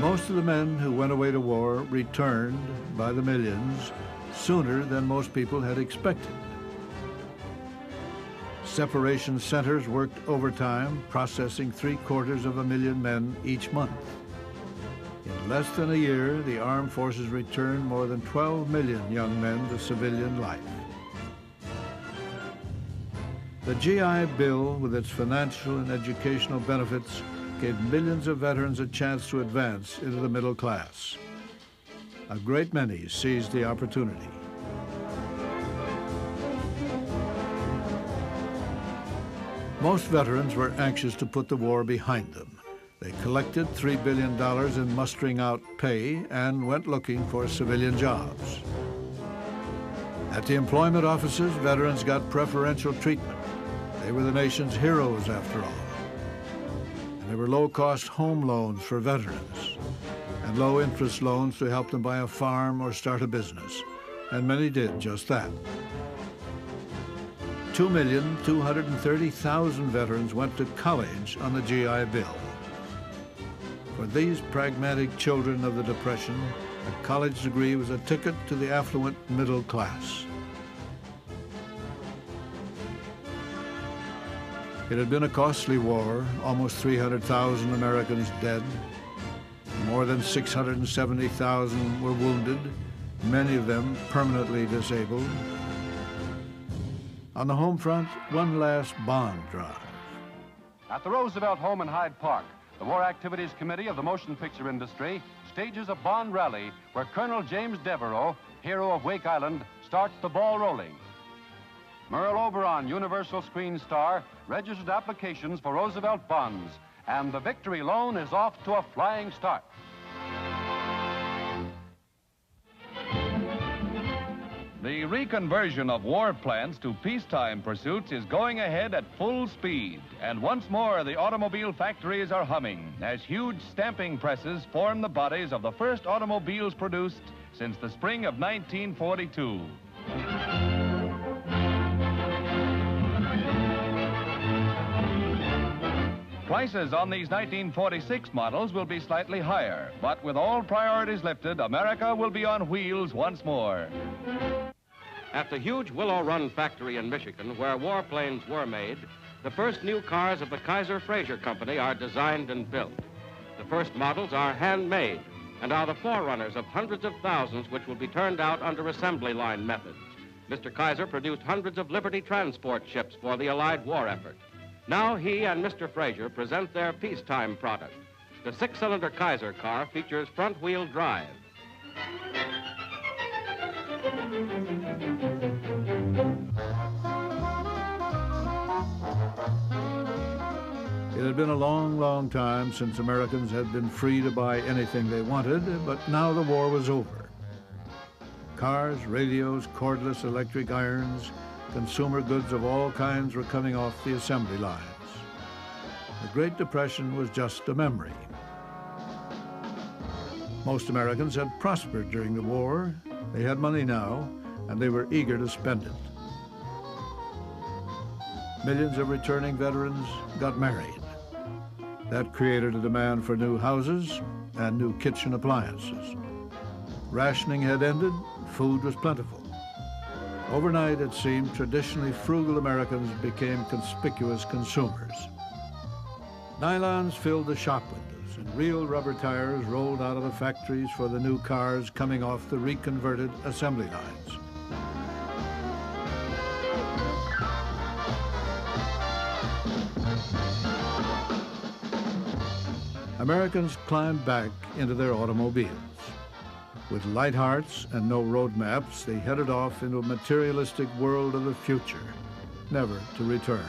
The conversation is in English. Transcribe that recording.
Most of the men who went away to war returned by the millions sooner than most people had expected. Separation centers worked overtime, processing 750,000 men each month. In less than a year, the armed forces returned more than 12 million young men to civilian life. The GI Bill, with its financial and educational benefits, gave millions of veterans a chance to advance into the middle class. A great many seized the opportunity. Most veterans were anxious to put the war behind them. They collected $3 billion in mustering out pay and went looking for civilian jobs. At the employment offices, veterans got preferential treatment. They were the nation's heroes, after all. And there were low-cost home loans for veterans and low-interest loans to help them buy a farm or start a business. And many did just that. 2,230,000 veterans went to college on the GI Bill. For these pragmatic children of the Depression, a college degree was a ticket to the affluent middle class. It had been a costly war, almost 300,000 Americans dead. More than 670,000 were wounded, many of them permanently disabled. On the home front, one last bond drive. At the Roosevelt home in Hyde Park, the War Activities Committee of the motion picture industry stages a bond rally where Colonel James Devereaux, hero of Wake Island, starts the ball rolling. Merle Oberon, Universal Screen star, registered applications for Roosevelt bonds, and the Victory loan is off to a flying start. The reconversion of war plants to peacetime pursuits is going ahead at full speed. And once more, the automobile factories are humming as huge stamping presses form the bodies of the first automobiles produced since the spring of 1942. Prices on these 1946 models will be slightly higher, but with all priorities lifted, America will be on wheels once more. At the huge Willow Run factory in Michigan, where warplanes were made, the first new cars of the Kaiser Fraser Company are designed and built. The first models are handmade and are the forerunners of hundreds of thousands which will be turned out under assembly line methods. Mr. Kaiser produced hundreds of Liberty transport ships for the Allied war effort. Now he and Mr. Fraser present their peacetime product. The six-cylinder Kaiser car features front-wheel drive. It had been a long, long time since Americans had been free to buy anything they wanted, but now the war was over. Cars, radios, cordless electric irons, consumer goods of all kinds were coming off the assembly lines. The Great Depression was just a memory. Most Americans had prospered during the war. They had money now, and they were eager to spend it. Millions of returning veterans got married. That created a demand for new houses and new kitchen appliances. Rationing had ended, food was plentiful. Overnight, it seemed, traditionally frugal Americans became conspicuous consumers. Nylons filled the shop windows, and real rubber tires rolled out of the factories for the new cars coming off the reconverted assembly lines. Americans climbed back into their automobiles. With light hearts and no road maps, they headed off into a materialistic world of the future, never to return.